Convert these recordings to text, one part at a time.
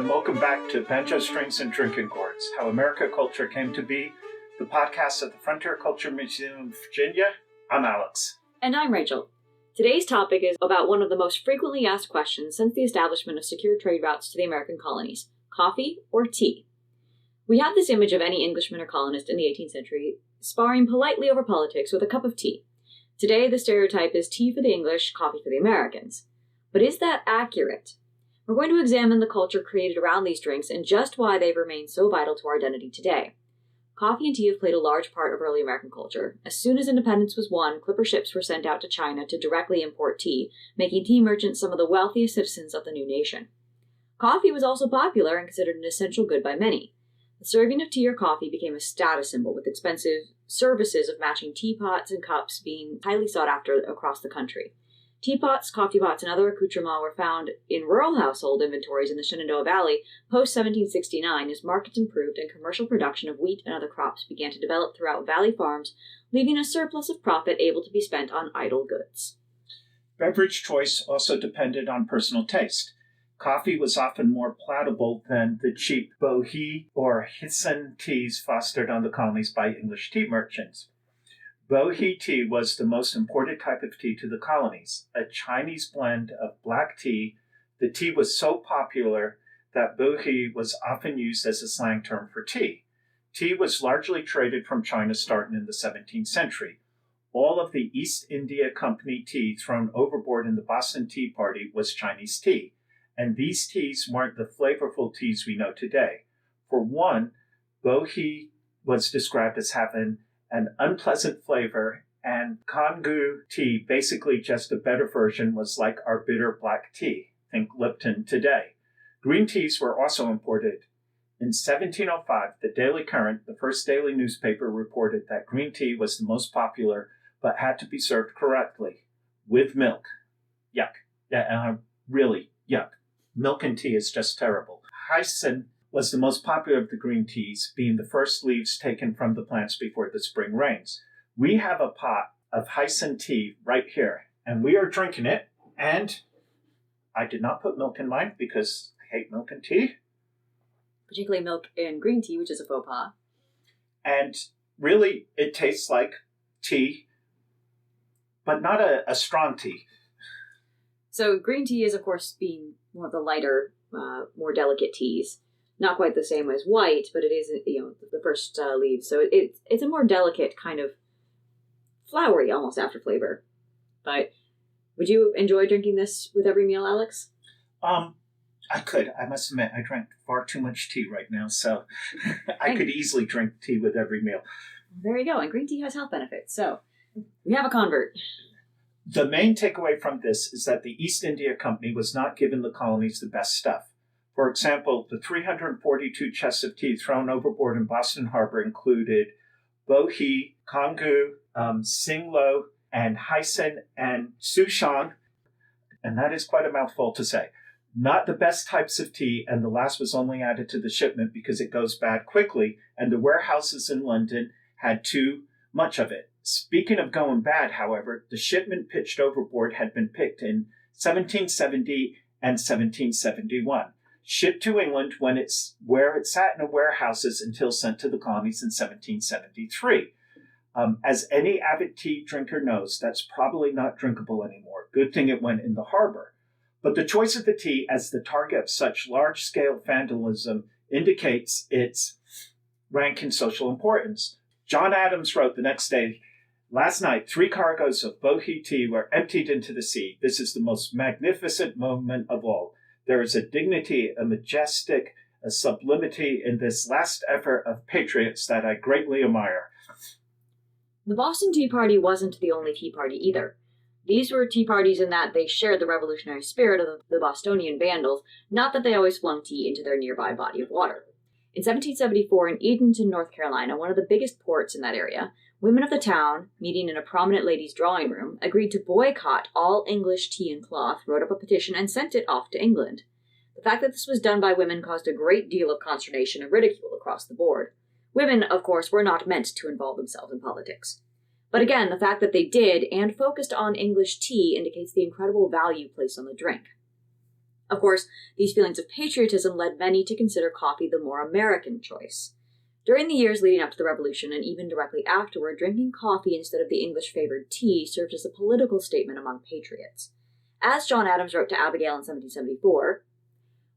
and welcome back to Banjo Strings and Drinking Gourds, How America Culture Came to Be, the podcast at the Frontier Culture Museum of Virginia. I'm Alex. And I'm Rachel. Today's topic is about one of the most frequently asked questions since the establishment of secure trade routes to the American colonies: coffee or tea? We have this image of any Englishman or colonist in the 18th century sparring politely over politics with a cup of tea. Today, the stereotype is tea for the English, coffee for the Americans. But is that accurate? We're going to examine the culture created around these drinks and just why they've remained so vital to our identity today. Coffee and tea have played a large part of early American culture. As soon as independence was won, clipper ships were sent out to China to directly import tea, making tea merchants some of the wealthiest citizens of the new nation. Coffee was also popular and considered an essential good by many. The serving of tea or coffee became a status symbol, with expensive services of matching teapots and cups being highly sought after across the country. Teapots, coffee pots, and other accoutrements were found in rural household inventories in the Shenandoah Valley post-1769 as markets improved and commercial production of wheat and other crops began to develop throughout valley farms, leaving a surplus of profit able to be spent on idle goods. Beverage choice also depended on personal taste. Coffee was often more palatable than the cheap bohea or Hissen teas fostered on the colonies by English tea merchants. Bohea tea was the most imported type of tea to the colonies, a Chinese blend of black tea. The tea was so popular that bohea was often used as a slang term for tea. Tea was largely traded from China starting in the 17th century. All of the East India Company tea thrown overboard in the Boston Tea Party was Chinese tea, and these teas weren't the flavorful teas we know today. For one, bohea was described as having an unpleasant flavor, and Kongu tea, basically just a better version, was like our bitter black tea. Think Lipton today. Green teas were also imported. In 1705, the Daily Current, the first daily newspaper, reported that green tea was the most popular, but had to be served correctly, with milk. Yuck. Yeah, really, yuck. Milk and tea is just terrible. Hyson was the most popular of the green teas, being the first leaves taken from the plants before the spring rains. We have a pot of Hyson tea right here, and we are drinking it, and I did not put milk in mine because I hate milk and tea. Particularly milk in green tea, which is a faux pas. And really, it tastes like tea, but not a strong tea. So green tea is, of course, being one of the lighter, more delicate teas. Not quite the same as white, but it is, the first leaves. So it's a more delicate kind of flowery, almost after flavor. But would you enjoy drinking this with every meal, Alex? I could. I must admit, I drank far too much tea right now, so I could easily drink tea with every meal. There you go. And green tea has health benefits. So we have a convert. The main takeaway from this is that the East India Company was not giving the colonies the best stuff. For example, the 342 chests of tea thrown overboard in Boston Harbor included bohea, Kongu, Singlo, and Hyson and Souchong, and that is quite a mouthful to say. Not the best types of tea, and the last was only added to the shipment because it goes bad quickly, and the warehouses in London had too much of it. Speaking of going bad, however, the shipment pitched overboard had been picked in 1770 and 1771. Shipped to England where it sat in warehouses until sent to the colonies in 1773. As any avid tea drinker knows, that's probably not drinkable anymore. Good thing it went in the harbor. But the choice of the tea as the target of such large-scale vandalism indicates its rank in social importance. John Adams wrote the next day, "Last night, 3 cargoes of bohea tea were emptied into the sea. This is the most magnificent moment of all. There is a dignity, a majestic, a sublimity in this last effort of patriots that I greatly admire." The Boston Tea Party wasn't the only tea party either. These were tea parties in that they shared the revolutionary spirit of the Bostonian Vandals, not that they always flung tea into their nearby body of water. In 1774, in Edenton, North Carolina, one of the biggest ports in that area, women of the town, meeting in a prominent lady's drawing room, agreed to boycott all English tea and cloth, wrote up a petition, and sent it off to England. The fact that this was done by women caused a great deal of consternation and ridicule across the board. Women, of course, were not meant to involve themselves in politics. But again, the fact that they did and focused on English tea indicates the incredible value placed on the drink. Of course, these feelings of patriotism led many to consider coffee the more American choice. During the years leading up to the Revolution, and even directly afterward, drinking coffee instead of the English-favored tea served as a political statement among patriots. As John Adams wrote to Abigail in 1774,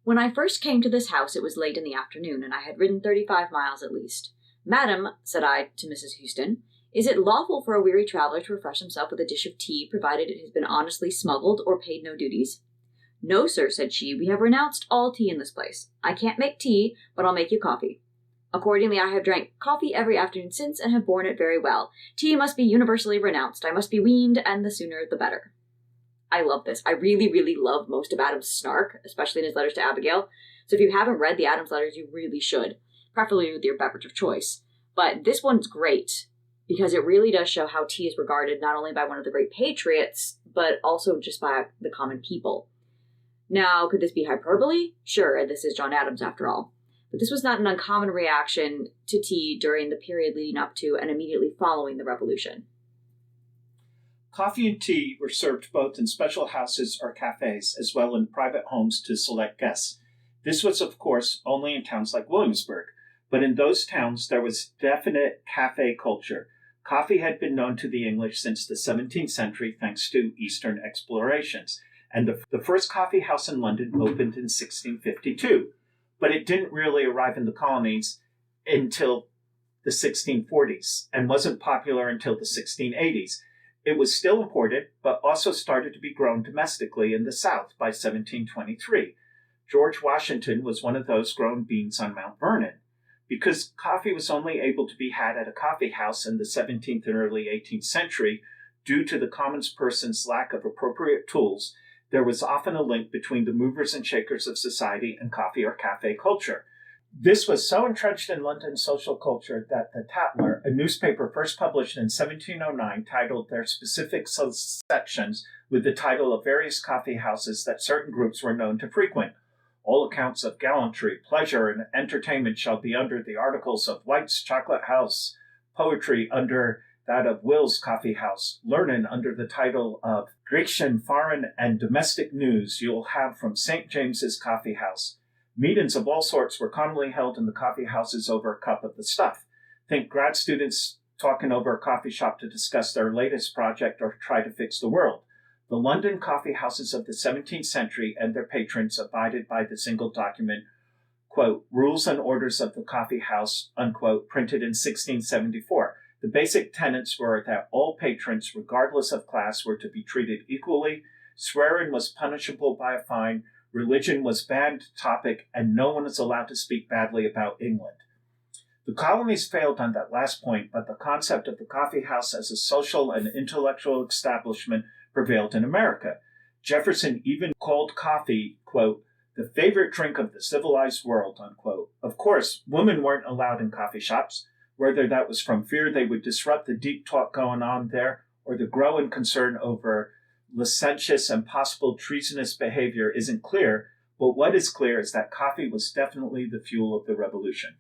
"When I first came to this house, it was late in the afternoon, and I had ridden 35 miles at least. 'Madam,' said I to Mrs. Houston, 'is it lawful for a weary traveler to refresh himself with a dish of tea, provided it has been honestly smuggled or paid no duties?' 'No, sir,' said she, 'we have renounced all tea in this place. I can't make tea, but I'll make you coffee.' Accordingly, I have drank coffee every afternoon since, and have borne it very well. Tea must be universally renounced. I must be weaned, and the sooner the better." I love this. I really, really love most of Adams' snark, especially in his letters to Abigail. So if you haven't read the Adams letters, you really should, preferably with your beverage of choice. But this one's great, because it really does show how tea is regarded not only by one of the great patriots, but also just by the common people. Now, could this be hyperbole? Sure, this is John Adams after all. But this was not an uncommon reaction to tea during the period leading up to and immediately following the Revolution. Coffee and tea were served both in special houses or cafes, as well in private homes to select guests. This was, of course, only in towns like Williamsburg, but in those towns there was definite cafe culture. Coffee had been known to the English since the 17th century thanks to Eastern explorations, and the first coffee house in London opened in 1652. But it didn't really arrive in the colonies until the 1640s and wasn't popular until the 1680s. It was still imported, but also started to be grown domestically in the South by 1723. George Washington was one of those growing beans on Mount Vernon. Because coffee was only able to be had at a coffee house in the 17th and early 18th century due to the common person's lack of appropriate tools, there was often a link between the movers and shakers of society and coffee or cafe culture. This was so entrenched in London social culture that the Tatler, a newspaper first published in 1709, titled their specific sections with the title of various coffee houses that certain groups were known to frequent. All accounts of gallantry, pleasure, and entertainment shall be under the articles of White's Chocolate House, poetry under that of Will's Coffee House, learning under the title of Grecian, Foreign, and Domestic News you'll have from St. James's Coffee House. Meetings of all sorts were commonly held in the coffee houses over a cup of the stuff. Think grad students talking over a coffee shop to discuss their latest project or try to fix the world. The London coffee houses of the 17th century and their patrons abided by the single document, quote, Rules and Orders of the Coffee House, unquote, printed in 1674. The basic tenets were that all patrons, regardless of class, were to be treated equally, swearing was punishable by a fine, religion was banned topic, and no one is allowed to speak badly about England. The colonies failed on that last point, but the concept of the coffee house as a social and intellectual establishment prevailed in America. Jefferson even called coffee, quote, the favorite drink of the civilized world, unquote. Of course, women weren't allowed in coffee shops, whether that was from fear they would disrupt the deep talk going on there or the growing concern over licentious and possible treasonous behavior isn't clear, but what is clear is that coffee was definitely the fuel of the revolution.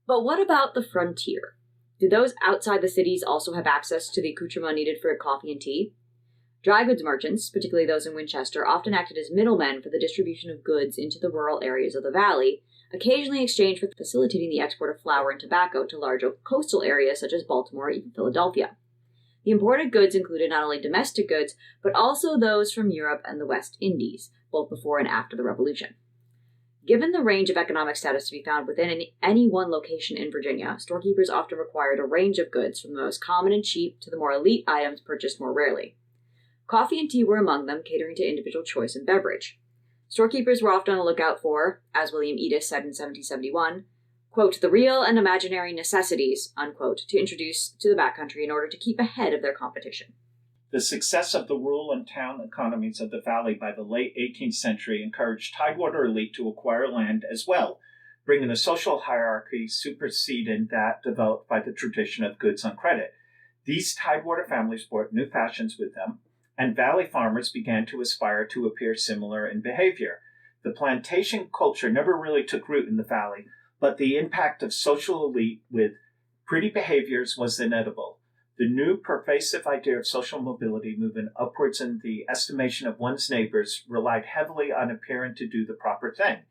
But what about the frontier? Did those outside the cities also have access to the accoutrement needed for coffee and tea? Dry goods merchants, particularly those in Winchester, often acted as middlemen for the distribution of goods into the rural areas of the valley, occasionally in exchange for facilitating the export of flour and tobacco to larger coastal areas such as Baltimore or even Philadelphia. The imported goods included not only domestic goods, but also those from Europe and the West Indies, both before and after the Revolution. Given the range of economic status to be found within any one location in Virginia, storekeepers often required a range of goods from the most common and cheap to the more elite items purchased more rarely. Coffee and tea were among them, catering to individual choice in beverage. Storekeepers were often on the lookout for, as William Edis said in 1771, quote, the real and imaginary necessities, unquote, to introduce to the backcountry in order to keep ahead of their competition. The success of the rural and town economies of the valley by the late 18th century encouraged Tidewater elite to acquire land as well, bringing a social hierarchy superseding that developed by the tradition of goods on credit. These Tidewater families brought new fashions with them, and valley farmers began to aspire to appear similar in behavior. The plantation culture never really took root in the valley, but the impact of social elite with pretty behaviors was inevitable. The new pervasive idea of social mobility moving upwards in the estimation of one's neighbors relied heavily on appearing to do the proper thing.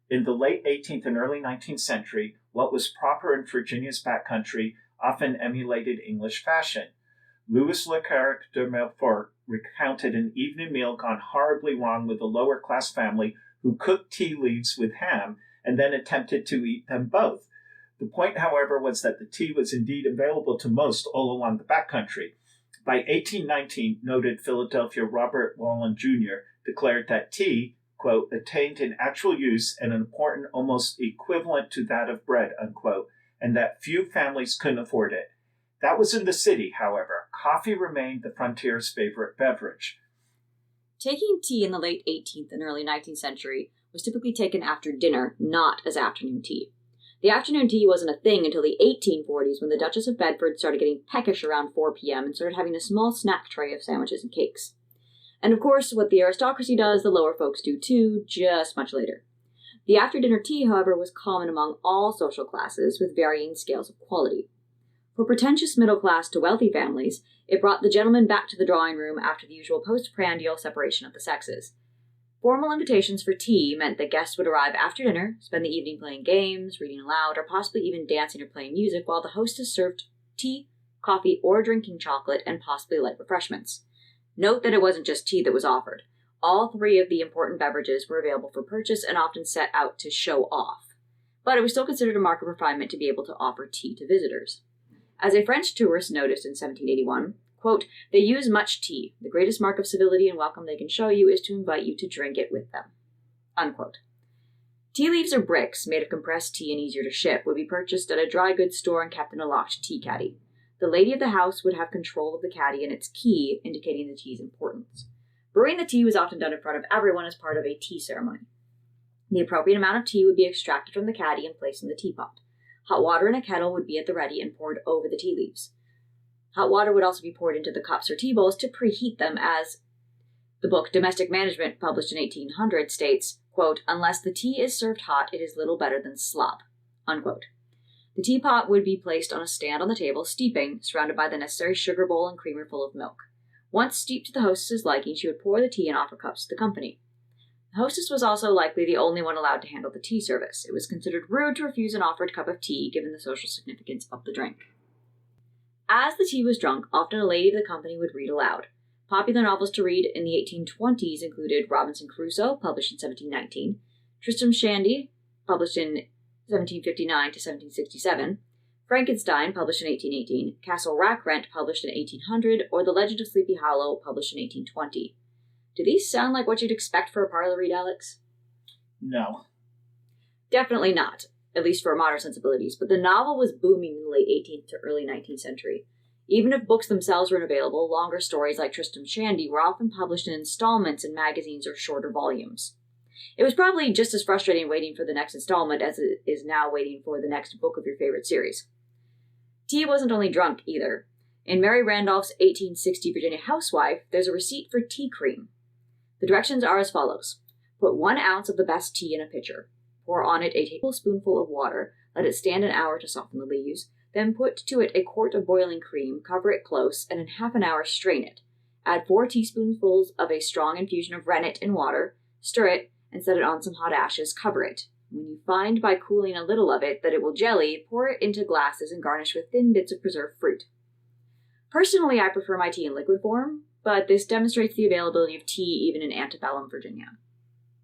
In the late 18th and early 19th century, what was proper in Virginia's backcountry often emulated English fashion. Louis Leclerc de Melfort recounted an evening meal gone horribly wrong with a lower-class family who cooked tea leaves with ham and then attempted to eat them both. The point, however, was that the tea was indeed available to most all along the backcountry. By 1819, noted Philadelphia Robert Wallen Jr. declared that tea, quote, attained in actual use an important almost equivalent to that of bread, unquote, and that few families couldn't afford it. That was in the city, however. Coffee remained the frontier's favorite beverage. Taking tea in the late 18th and early 19th century was typically taken after dinner, not as afternoon tea. The afternoon tea wasn't a thing until the 1840s when the Duchess of Bedford started getting peckish around 4 p.m. and started having a small snack tray of sandwiches and cakes. And of course, what the aristocracy does, the lower folks do too, just much later. The after-dinner tea, however, was common among all social classes with varying scales of quality. For pretentious middle-class to wealthy families, it brought the gentleman back to the drawing room after the usual postprandial separation of the sexes. Formal invitations for tea meant that guests would arrive after dinner, spend the evening playing games, reading aloud, or possibly even dancing or playing music while the hostess served tea, coffee, or drinking chocolate and possibly light refreshments. Note that it wasn't just tea that was offered. All three of the important beverages were available for purchase and often set out to show off. But it was still considered a mark of refinement to be able to offer tea to visitors. As a French tourist noticed in 1781, quote, they use much tea. The greatest mark of civility and welcome they can show you is to invite you to drink it with them. Unquote. Tea leaves or bricks, made of compressed tea and easier to ship, would be purchased at a dry goods store and kept in a locked tea caddy. The lady of the house would have control of the caddy and its key, indicating the tea's importance. Brewing the tea was often done in front of everyone as part of a tea ceremony. The appropriate amount of tea would be extracted from the caddy and placed in the teapot. Hot water in a kettle would be at the ready and poured over the tea leaves. Hot water would also be poured into the cups or tea bowls to preheat them, as the book Domestic Management, published in 1800, states, quote, unless the tea is served hot, it is little better than slop, unquote. The teapot would be placed on a stand on the table, steeping, surrounded by the necessary sugar bowl and creamer full of milk. Once steeped to the hostess's liking, she would pour the tea and offer cups to the company. The hostess was also likely the only one allowed to handle the tea service. It was considered rude to refuse an offered cup of tea, given the social significance of the drink. As the tea was drunk, often a lady of the company would read aloud. Popular novels to read in the 1820s included Robinson Crusoe, published in 1719, Tristram Shandy, published in 1759 to 1767, Frankenstein, published in 1818, Castle Rackrent, published in 1800, or The Legend of Sleepy Hollow, published in 1820. Do these sound like what you'd expect for a parlor read, Alex? No. Definitely not, at least for modern sensibilities, but the novel was booming in the late 18th to early 19th century. Even if books themselves weren't available, longer stories like Tristram Shandy were often published in installments in magazines or shorter volumes. It was probably just as frustrating waiting for the next installment as it is now waiting for the next book of your favorite series. Tea wasn't only drunk, either. In Mary Randolph's 1860 Virginia Housewife, there's a receipt for tea cream. The directions are as follows. Put 1 ounce of the best tea in a pitcher. Pour on it a tablespoonful of water. Let it stand an hour to soften the leaves. Then put to it a quart of boiling cream, cover it close, and in half an hour strain it. Add 4 teaspoonfuls of a strong infusion of rennet in water. Stir it, and set it on some hot ashes. Cover it. When you find by cooling a little of it that it will jelly, pour it into glasses and garnish with thin bits of preserved fruit. Personally, I prefer my tea in liquid form, but this demonstrates the availability of tea even in antebellum Virginia.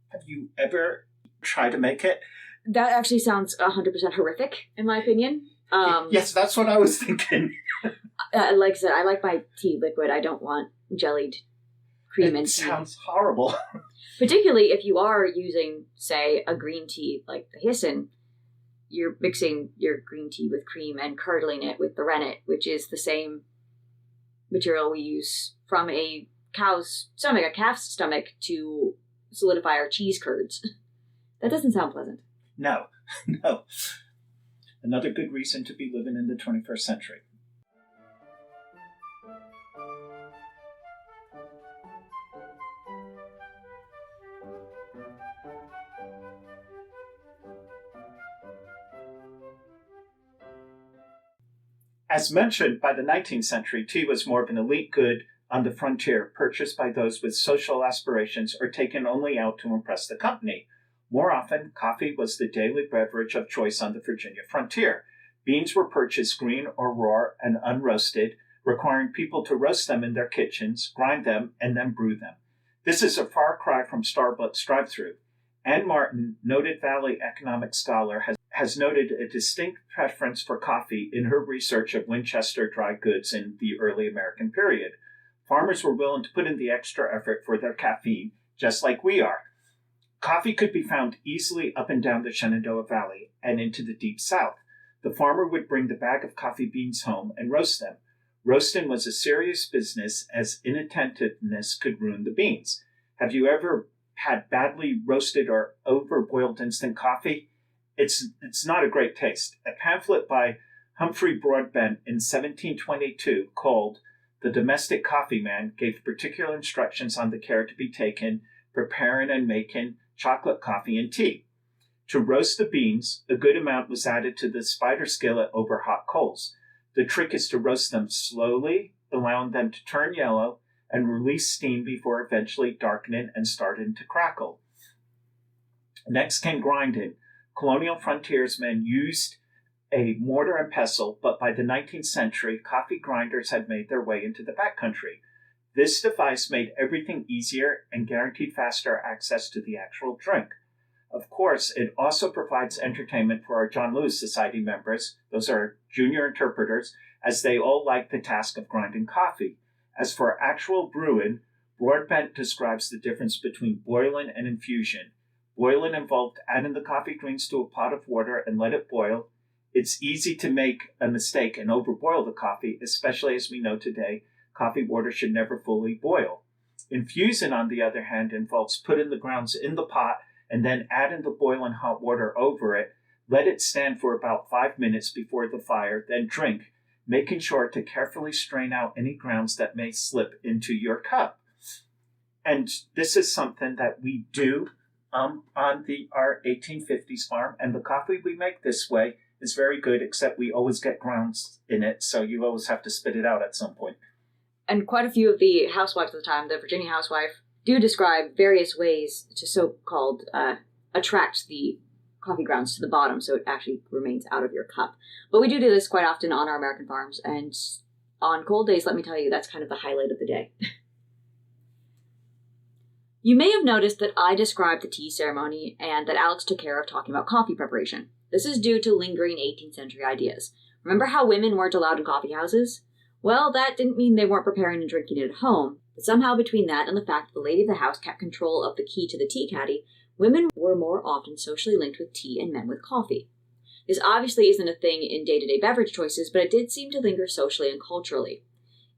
Have you ever tried to make it? That actually sounds 100% horrific, in my opinion. Yes, that's what I was thinking. Like I said, I like my tea liquid. I don't want jellied cream and tea. It sounds horrible. Particularly if you are using, say, a green tea like the Hisson, you're mixing your green tea with cream and curdling it with the rennet, which is the same material we use from a calf's stomach to solidify our cheese curds. That doesn't sound pleasant. No. Another good reason to be living in the 21st century. As mentioned, by the 19th century, tea was more of an elite good on the frontier, purchased by those with social aspirations or taken only out to impress the company. More often, coffee was the daily beverage of choice on the Virginia frontier. Beans were purchased green or raw and unroasted, requiring people to roast them in their kitchens, grind them, and then brew them. This is a far cry from Starbucks drive-thru. Anne Martin, noted Valley economic scholar, has noted a distinct preference for coffee in her research of Winchester dry goods in the early American period. Farmers were willing to put in the extra effort for their caffeine, just like we are. Coffee could be found easily up and down the Shenandoah Valley and into the deep south. The farmer would bring the bag of coffee beans home and roast them. Roasting was a serious business, as inattentiveness could ruin the beans. Have you ever had badly roasted or overboiled instant coffee? It's not a great taste. A pamphlet by Humphrey Broadbent in 1722 called The Domestic Coffee Man gave particular instructions on the care to be taken, preparing and making chocolate coffee and tea. To roast the beans, a good amount was added to the spider skillet over hot coals. The trick is to roast them slowly, allowing them to turn yellow and release steam before eventually darkening and starting to crackle. Next came grinding. Colonial frontiersmen used a mortar and pestle, but by the 19th century, coffee grinders had made their way into the backcountry. This device made everything easier and guaranteed faster access to the actual drink. Of course, it also provides entertainment for our John Lewis Society members, those are junior interpreters, as they all like the task of grinding coffee. As for actual brewing, Broadbent describes the difference between boiling and infusion. Boiling involved adding the coffee greens to a pot of water and let it boil. It's easy to make a mistake and overboil the coffee, especially as we know today, coffee water should never fully boil. Infusing, on the other hand, involves putting the grounds in the pot and then adding the boiling hot water over it. Let it stand for about 5 minutes before the fire, then drink, making sure to carefully strain out any grounds that may slip into your cup. And this is something that we do on our 1850s farm, and the coffee we make this way is very good, except we always get grounds in it, so you always have to spit it out at some point. And quite a few of the housewives of the time, the Virginia housewife, do describe various ways to so-called attract the coffee grounds to the bottom so it actually remains out of your cup. But we do this quite often on our American farms, and on cold days, let me tell you, that's kind of the highlight of the day. You may have noticed that I described the tea ceremony and that Alex took care of talking about coffee preparation. This is due to lingering 18th century ideas. Remember how women weren't allowed in coffee houses? Well, that didn't mean they weren't preparing and drinking it at home, but somehow between that and the fact that the lady of the house kept control of the key to the tea caddy, women were more often socially linked with tea and men with coffee. This obviously isn't a thing in day-to-day beverage choices, but it did seem to linger socially and culturally.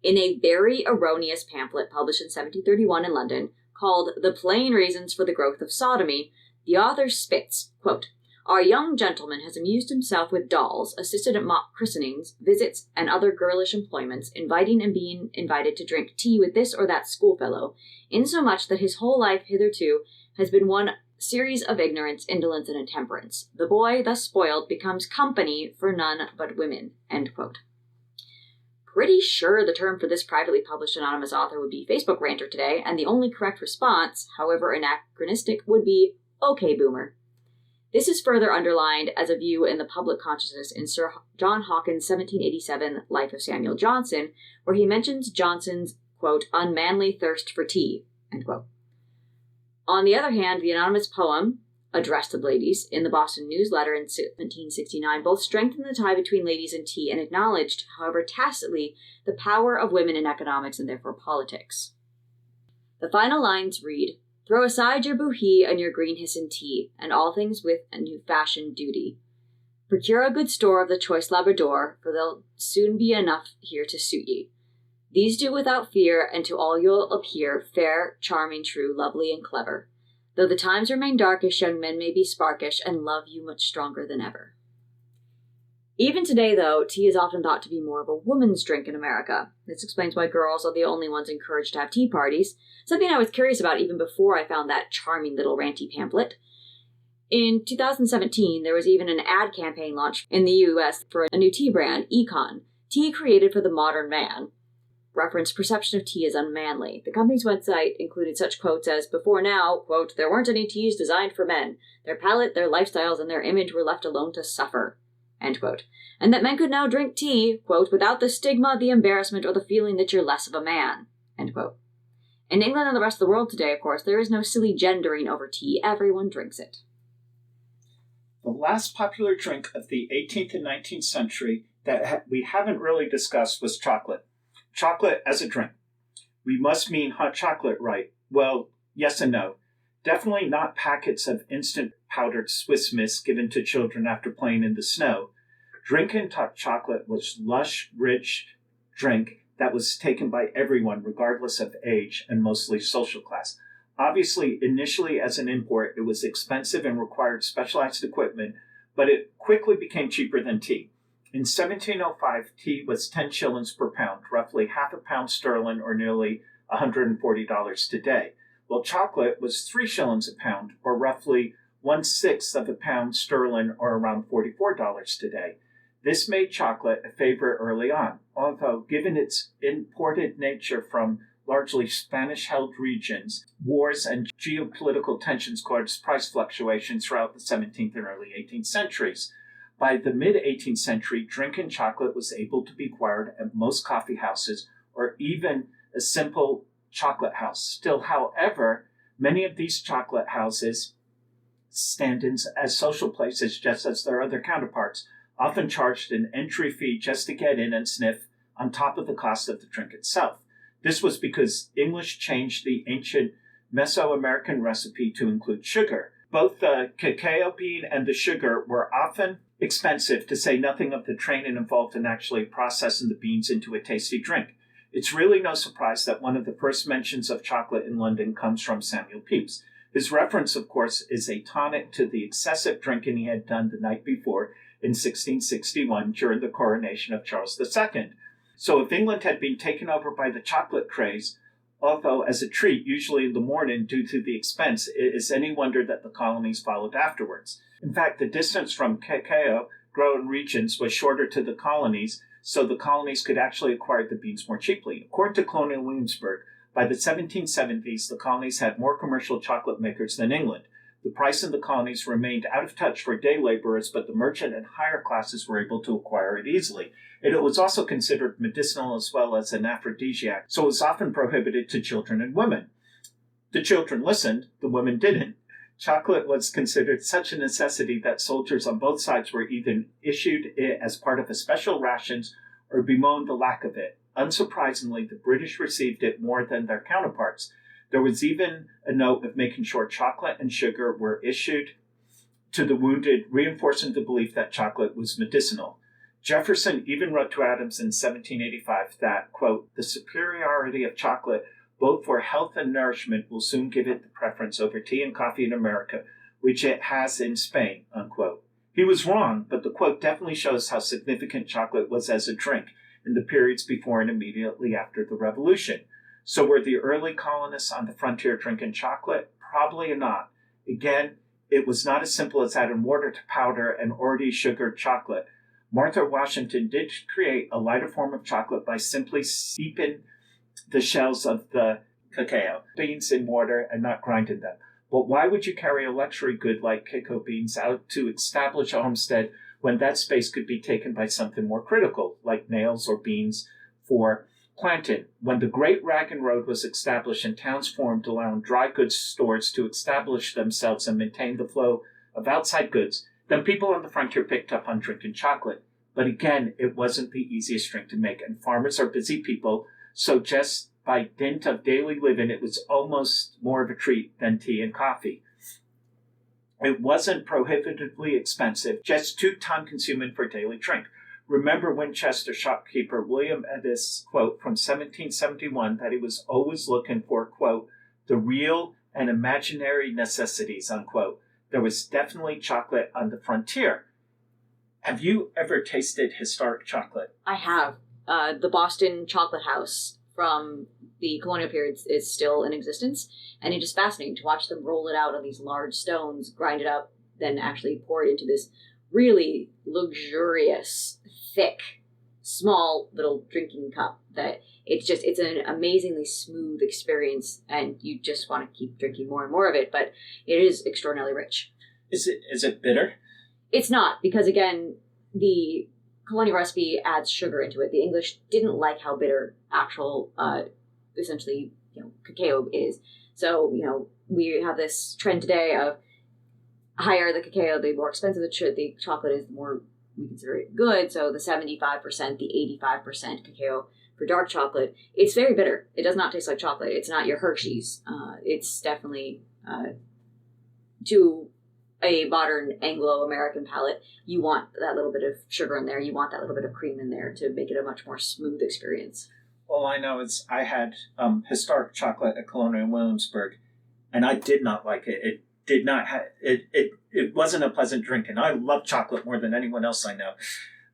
In a very erroneous pamphlet published in 1731 in London, called The Plain Reasons for the Growth of Sodomy, the author spits, quote, "Our young gentleman has amused himself with dolls, assisted at mock christenings, visits, and other girlish employments, inviting and being invited to drink tea with this or that schoolfellow, insomuch that his whole life hitherto has been one series of ignorance, indolence, and intemperance. The boy, thus spoiled, becomes company for none but women." End quote. Pretty sure the term for this privately published anonymous author would be Facebook ranter today, and the only correct response, however anachronistic, would be, "Okay, boomer." This is further underlined as a view in the public consciousness in Sir John Hawkins' 1787 Life of Samuel Johnson, where he mentions Johnson's, quote, "unmanly thirst for tea," end quote. On the other hand, the anonymous poem, addressed to the ladies, in the Boston Newsletter in 1769, both strengthened the tie between ladies and tea and acknowledged, however tacitly, the power of women in economics and therefore politics. The final lines read, "Throw aside your bohea and your green hyson tea, and all things with a new-fashioned duty. Procure a good store of the choice Labrador, for there'll soon be enough here to suit ye. These do without fear, and to all you'll appear fair, charming, true, lovely, and clever. Though the times remain darkish, young men may be sparkish, and love you much stronger than ever." Even today, though, tea is often thought to be more of a woman's drink in America. This explains why girls are the only ones encouraged to have tea parties, something I was curious about even before I found that charming little ranty pamphlet. In 2017, there was even an ad campaign launched in the US for a new tea brand, Econ. tea created for the modern man, referenced perception of tea as unmanly. The company's website included such quotes as, before now, quote, there weren't any teas designed for men. Their palate, their lifestyles, and their image were left alone to suffer, end quote. And that men could now drink tea, quote, without the stigma, the embarrassment, or the feeling that you're less of a man, end quote. In England and the rest of the world today, of course, there is no silly gendering over tea. Everyone drinks it. The last popular drink of the 18th and 19th century that we haven't really discussed was chocolate. Chocolate as a drink. We must mean hot chocolate, right? Well, yes and no. Definitely not packets of instant powdered Swiss Miss given to children after playing in the snow. Drinking hot chocolate was lush, rich drink that was taken by everyone, regardless of age and mostly social class. Obviously, initially as an import, it was expensive and required specialized equipment, but it quickly became cheaper than tea. In 1705, tea was 10 shillings per pound, roughly half a pound sterling or nearly $140 today, while chocolate was 3 shillings a pound, or roughly 1/6 of a pound sterling or around $44 today. This made chocolate a favorite early on, although given its imported nature from largely Spanish-held regions, wars and geopolitical tensions caused price fluctuations throughout the 17th and early 18th centuries. By the mid-18th century, drinking chocolate was able to be acquired at most coffee houses or even a simple chocolate house. Still, however, many of these chocolate houses stand in as social places just as their other counterparts, often charged an entry fee just to get in and sniff on top of the cost of the drink itself. This was because English changed the ancient Mesoamerican recipe to include sugar. Both the cacao bean and the sugar were often expensive, to say nothing of the training involved in actually processing the beans into a tasty drink. It's really no surprise that one of the first mentions of chocolate in London comes from Samuel Pepys. His reference, of course, is a tonic to the excessive drinking he had done the night before in 1661 during the coronation of Charles II. So if England had been taken over by the chocolate craze, although as a treat, usually in the morning due to the expense, it is any wonder that the colonies followed afterwards. In fact, the distance from cacao grown regions was shorter to the colonies, so the colonies could actually acquire the beans more cheaply. According to Colonial Williamsburg, by the 1770s, the colonies had more commercial chocolate makers than England. The price in the colonies remained out of touch for day laborers, but the merchant and higher classes were able to acquire it easily. It was also considered medicinal as well as an aphrodisiac, so it was often prohibited to children and women. The children listened, the women didn't. Chocolate was considered such a necessity that soldiers on both sides were either issued it as part of a special rations or bemoaned the lack of it. Unsurprisingly, the British received it more than their counterparts. There was even a note of making sure chocolate and sugar were issued to the wounded, reinforcing the belief that chocolate was medicinal. Jefferson even wrote to Adams in 1785 that, quote, the superiority of chocolate both for health and nourishment will soon give it the preference over tea and coffee in America, which it has in Spain, unquote. He was wrong, but the quote definitely shows how significant chocolate was as a drink in the periods before and immediately after the Revolution. So were the early colonists on the frontier drinking chocolate? Probably not. Again, it was not as simple as adding water to powder and already sugared chocolate. Martha Washington did create a lighter form of chocolate by simply steeping the shells of the cacao beans in water and not grinding them. But why would you carry a luxury good like cacao beans out to establish a homestead when that space could be taken by something more critical, like nails or beans for planting? When the Great Wagon Road was established and towns formed allowing dry goods stores to establish themselves and maintain the flow of outside goods, then people on the frontier picked up on drinking chocolate. But again, it wasn't the easiest drink to make, and farmers are busy people, so just by dint of daily living, it was almost more of a treat than tea and coffee. It wasn't prohibitively expensive, just too time-consuming for a daily drink. Remember Winchester shopkeeper William Edis, quote, from 1771, that he was always looking for, quote, the real and imaginary necessities, unquote. There was definitely chocolate on the frontier. Have you ever tasted historic chocolate? I have. The Boston Chocolate House from the colonial period is still in existence, and it is fascinating to watch them roll it out on these large stones, grind it up, then actually pour it into this really luxurious, thick small little drinking cup that it's an amazingly smooth experience, and you just want to keep drinking more and more of it, but it is extraordinarily rich. Is it bitter? It's not, because again, the colonial recipe adds sugar into it. The English didn't like how bitter actual, essentially, cacao is. So, we have this trend today of higher the cacao, the more expensive the chocolate is, the more we consider it good. So the 75%, the 85% cacao for dark chocolate, it's very bitter. It does not taste like chocolate. It's not your Hershey's. It's definitely, to a modern Anglo-American palate, you want that little bit of sugar in there. You want that little bit of cream in there to make it a much more smooth experience. All I know is I had historic chocolate at Colonial in Williamsburg, and I did not like it. It did not have it. It wasn't a pleasant drink, and I love chocolate more than anyone else I know.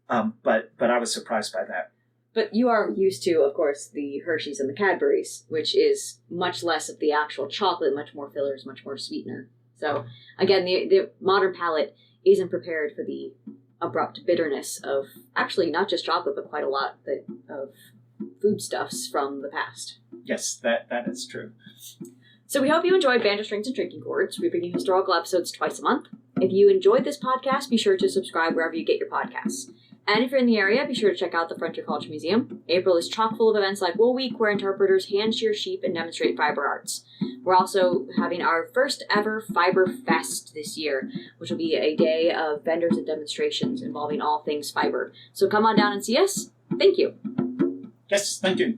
But I was surprised by that. But you are used to, of course, the Hershey's and the Cadbury's, which is much less of the actual chocolate, much more fillers, much more sweetener. So again, the modern palate isn't prepared for the abrupt bitterness of actually not just chocolate, but quite a lot of foodstuffs from the past. Yes, that is true. So we hope you enjoyed Banter Strings and Drinking Gourds. We bring you historical episodes twice a month. If you enjoyed this podcast, be sure to subscribe wherever you get your podcasts. And if you're in the area, be sure to check out the Frontier Culture Museum. April is chock full of events like Wool Week, where interpreters hand shear sheep and demonstrate fiber arts. We're also having our first ever Fiber Fest this year, which will be a day of vendors and demonstrations involving all things fiber. So come on down and see us. Thank you. Yes, thank you.